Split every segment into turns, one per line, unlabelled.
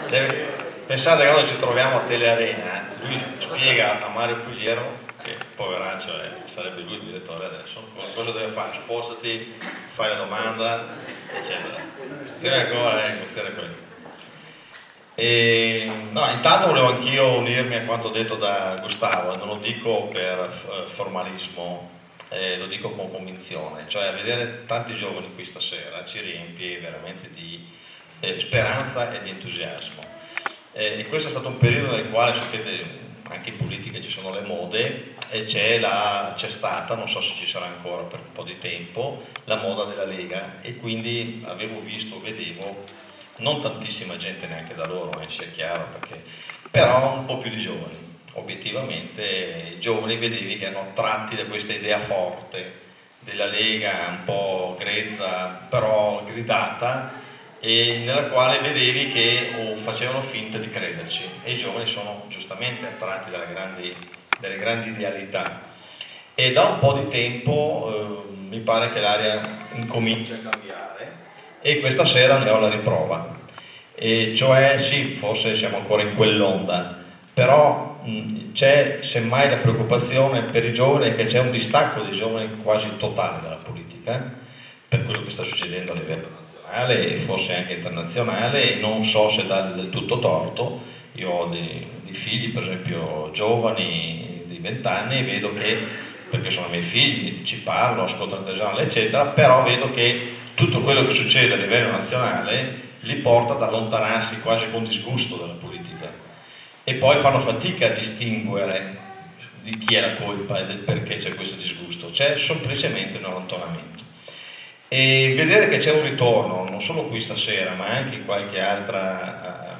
Pensate che quando ci troviamo a Telearena, lui spiega a Mario Pugliero, che poveraccio sarebbe lui il direttore adesso, cosa deve fare, spostati, fai la domanda, eccetera. Questione quella. No, intanto volevo anch'io unirmi a quanto detto da Gustavo, non lo dico per formalismo, lo dico con convinzione, cioè vedere tanti giovani qui stasera ci riempie veramente di speranza e di entusiasmo. E questo è stato un periodo nel quale, sapete, anche in politica ci sono le mode e c'è stata, non so se ci sarà ancora per un po' di tempo, la moda della Lega, e quindi vedevo non tantissima gente neanche da loro, sia chiaro, però un po' più di giovani. Obiettivamente i giovani vedevi che erano attratti da questa idea forte della Lega, un po' grezza, però gridata, e nella quale vedevi che facevano finta di crederci, e i giovani sono giustamente attratti dalle grandi idealità. E da un po' di tempo mi pare che l'aria incomincia a cambiare, e questa sera ne ho la riprova, e cioè sì, forse siamo ancora in quell'onda, però c'è semmai la preoccupazione per i giovani, che c'è un distacco dei giovani quasi totale dalla politica per quello che sta succedendo a livello nazionale e forse anche internazionale, e non so se dargli del tutto torto. Io ho dei figli, per esempio, giovani di 20 anni, e vedo che, perché sono i miei figli, ci parlo, ascolto il telegiornale, eccetera, però vedo che tutto quello che succede a livello nazionale li porta ad allontanarsi quasi con disgusto dalla politica, e poi fanno fatica a distinguere di chi è la colpa e del perché c'è questo disgusto. C'è semplicemente un allontanamento, e vedere che c'è un ritorno non solo qui stasera ma anche in qualche altra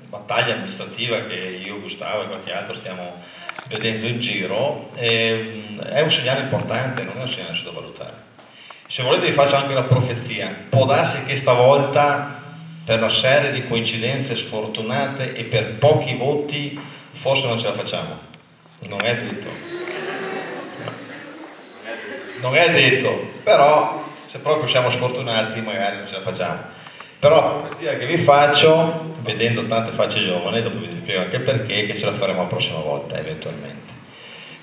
battaglia amministrativa che io, Gustavo e qualche altro stiamo vedendo in giro è un segnale importante, non è un segnale da sottovalutare. Se volete vi faccio anche una profezia: può darsi che stavolta, per una serie di coincidenze sfortunate e per pochi voti, forse non ce la facciamo. Non è detto. Non è detto, però se proprio siamo sfortunati magari non ce la facciamo. Però la profezia che vi faccio, vedendo tante facce giovani, dopo vi spiego anche perché, che ce la faremo la prossima volta eventualmente.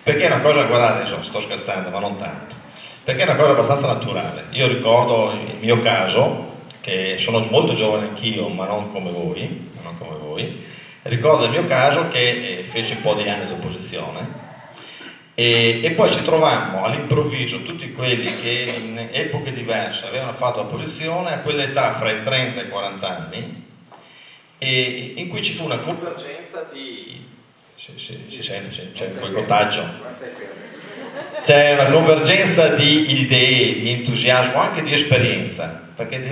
Perché è una cosa, guardate, insomma, sto scherzando, ma non tanto. Perché è una cosa abbastanza naturale. Io ricordo il mio caso, che sono molto giovane anch'io, ma non come voi, ricordo il mio caso che feci un po' di anni di opposizione, e poi ci trovammo all'improvviso tutti quelli che in epoche diverse avevano fatto l'opposizione a quell'età fra i 30 e i 40 anni, e in cui ci fu una convergenza di... si sente, c'è un boicottaggio. C'è una convergenza di idee, di entusiasmo, anche di esperienza, perché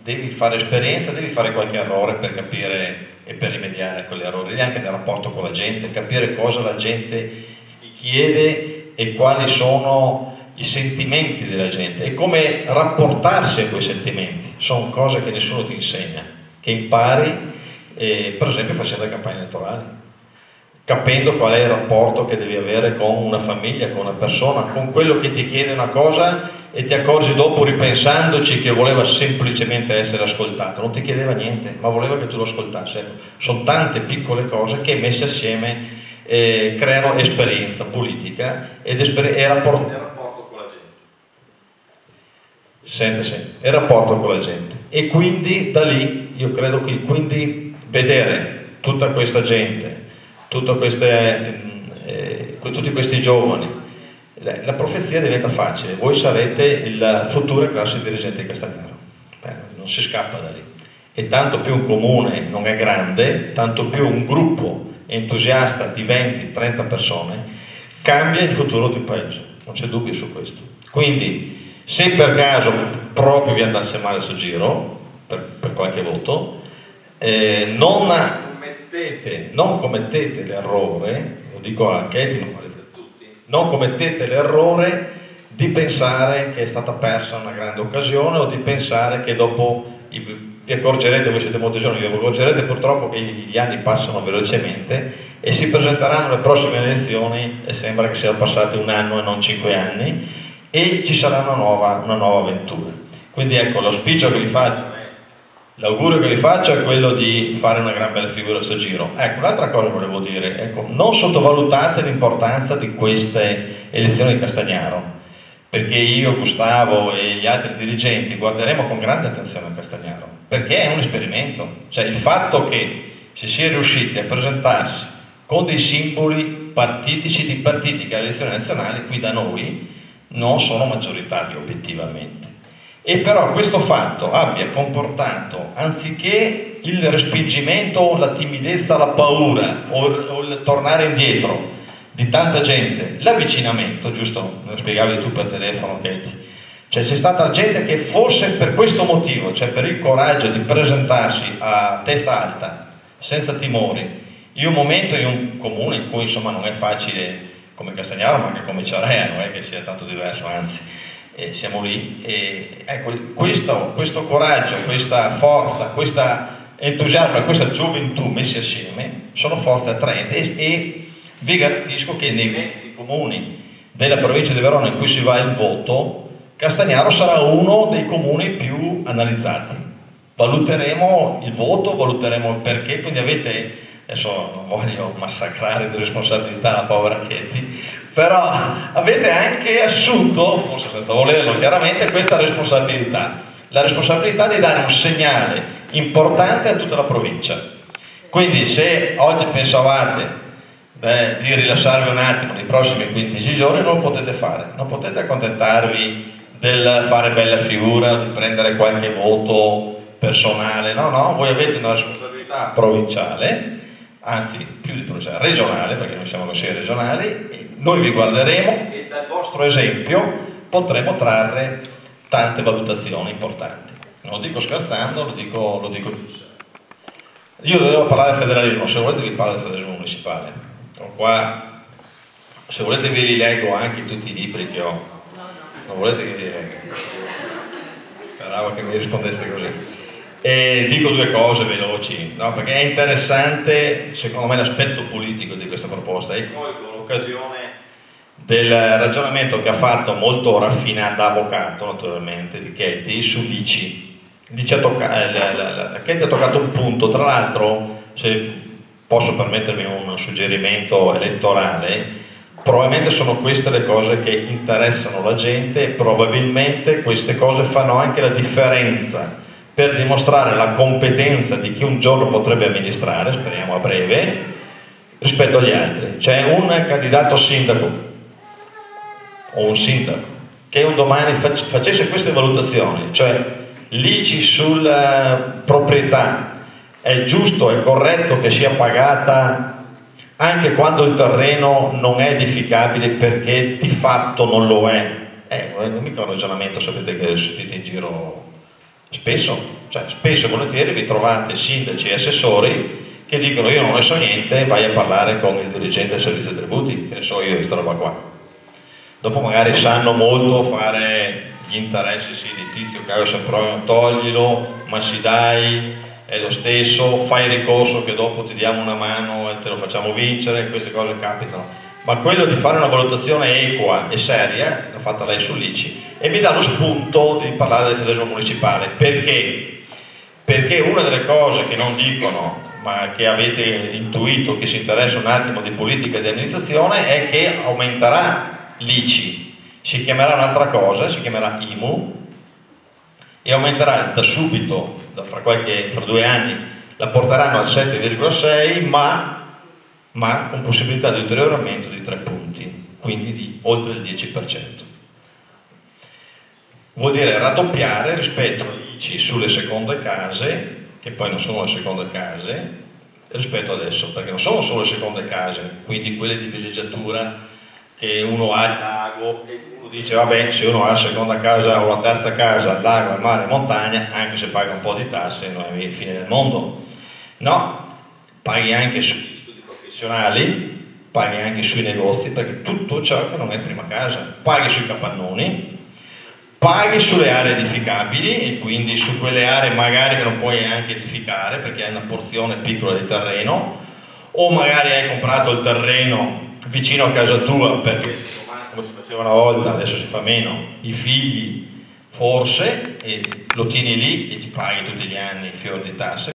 devi fare esperienza, devi fare qualche errore per capire e per rimediare a quegli errori, anche nel rapporto con la gente, capire cosa la gente ti chiede e quali sono i sentimenti della gente e come rapportarsi a quei sentimenti. Sono cose che nessuno ti insegna, che impari per esempio facendo le campagne elettorali, capendo qual è il rapporto che devi avere con una famiglia, con una persona, con quello che ti chiede una cosa e ti accorgi dopo, ripensandoci, che voleva semplicemente essere ascoltato, non ti chiedeva niente, ma voleva che tu lo ascoltassi. Ecco, sono tante piccole cose che messe assieme creano esperienza politica e rapporto con la gente. Il rapporto con la gente. E quindi da lì, io credo che quindi vedere tutta questa gente, tutti questi giovani, la profezia diventa facile: voi sarete la futura classe dirigente di Castellaro. Non si scappa da lì, e tanto più un comune non è grande, tanto più un gruppo entusiasta di 20-30 persone cambia il futuro del paese, non c'è dubbio su questo. Quindi se per caso proprio vi andasse male questo giro per qualche voto, non commettete l'errore, lo dico anche a Etimo, non commettete l'errore di pensare che è stata persa una grande occasione, o di pensare che dopo vi accorgerete, voi siete molto giovani, vi accorgerete purtroppo che gli anni passano velocemente e si presenteranno le prossime elezioni e sembra che siano passati un anno e non 5 anni, e ci sarà una nuova avventura. Quindi ecco, l'auspicio che vi faccio è: L'augurio che vi faccio è quello di fare una gran bella figura a sto giro. Ecco, un'altra cosa volevo dire, ecco, non sottovalutate l'importanza di queste elezioni di Castagnaro, perché io, Gustavo e gli altri dirigenti guarderemo con grande attenzione a Castagnaro, perché è un esperimento. Cioè il fatto che si sia riusciti a presentarsi con dei simboli partitici di partiti che alle elezioni nazionali qui da noi non sono maggioritari obiettivamente. E però questo fatto abbia comportato, anziché il respingimento, la timidezza, la paura o il tornare indietro di tanta gente, l'avvicinamento, giusto? Me lo spiegavi tu per telefono, Katie. Cioè c'è stata gente che forse per questo motivo, cioè per il coraggio di presentarsi a testa alta, senza timori, in un momento, in un comune in cui insomma non è facile come Castagnaro, ma anche come Ciarea, non è che sia tanto diverso, anzi. Siamo lì e ecco, questo coraggio, questa forza, questo entusiasmo e questa gioventù messi assieme sono forze attraenti e vi garantisco che nei 20 comuni della provincia di Verona in cui si va il voto, Castagnaro sarà uno dei comuni più analizzati. Valuteremo il voto, valuteremo il perché, quindi avete, adesso non voglio massacrare di responsabilità la povera Katie, però avete anche assunto, forse senza volerlo chiaramente, questa responsabilità, la responsabilità di dare un segnale importante a tutta la provincia. Quindi se oggi pensavate di rilassarvi un attimo nei prossimi 15 giorni, non lo potete fare, non potete accontentarvi del fare bella figura, di prendere qualche voto personale, no, voi avete una responsabilità provinciale, anzi più di provinciale, regionale, perché noi siamo consiglieri regionali, e noi vi guarderemo e dal vostro esempio potremo trarre tante valutazioni importanti. Non lo dico scherzando, lo dico sul serio. Io dovevo parlare del federalismo, se volete vi parlo del federalismo municipale. Sono qua, se volete ve li leggo anche tutti i libri che ho. Non volete che vi legga? Speravo che mi rispondeste così. E dico due cose veloci, no? Perché è interessante secondo me l'aspetto politico di questa proposta e colgo l'occasione del ragionamento che ha fatto molto raffinato da avvocato naturalmente di Katie sull'ICI. Katie ha toccato un punto, tra l'altro, se posso permettermi un suggerimento elettorale, probabilmente sono queste le cose che interessano la gente e probabilmente queste cose fanno anche la differenza per dimostrare la competenza di chi un giorno potrebbe amministrare, speriamo a breve, rispetto agli altri. C'è un candidato sindaco o un sindaco che un domani facesse queste valutazioni, cioè l'ICI sulla proprietà è giusto, è corretto che sia pagata anche quando il terreno non è edificabile perché di fatto non lo è. Non è mica un ragionamento, sapete, che sentite in giro spesso, cioè spesso e volentieri vi trovate sindaci e assessori che dicono io non ne so niente, vai a parlare con il dirigente del servizio tributi, che ne so io di questa roba qua. Dopo magari sanno molto fare gli interessi, sì, di Tizio, Caio, Sempronio, toglilo, ma sì dai, è lo stesso, fai ricorso che dopo ti diamo una mano e te lo facciamo vincere, queste cose capitano. Ma quello di fare una valutazione equa e seria, l'ha fatta lei sull'ICI, e mi dà lo spunto di parlare del federalismo municipale. Perché? Perché una delle cose che non dicono, ma che avete intuito che si interessa un attimo di politica e di amministrazione, è che aumenterà l'ICI, si chiamerà un'altra cosa, si chiamerà IMU, e aumenterà da subito, fra 2 anni, la porteranno al 7,6, ma con possibilità di ulteriore aumento di 3 punti, quindi di oltre il 10%. Vuol dire raddoppiare rispetto all'ICI sulle seconde case, che poi non sono le seconde case, rispetto adesso, perché non sono solo le seconde case, quindi quelle di villeggiatura che uno ha il lago e uno dice vabbè, se uno ha la seconda casa o la terza casa al lago, al mare, montagna, anche se paga un po' di tasse non è il fine del mondo. No, paghi anche sugli studi professionali, paghi anche sui negozi, perché tutto ciò che non è prima casa, paghi sui capannoni, paghi sulle aree edificabili e quindi su quelle aree magari che non puoi neanche edificare perché hai una porzione piccola di terreno, o magari hai comprato il terreno vicino a casa tua perché come si faceva una volta, adesso si fa meno, i figli forse, e lo tieni lì e ti paghi tutti gli anni fior di tasse.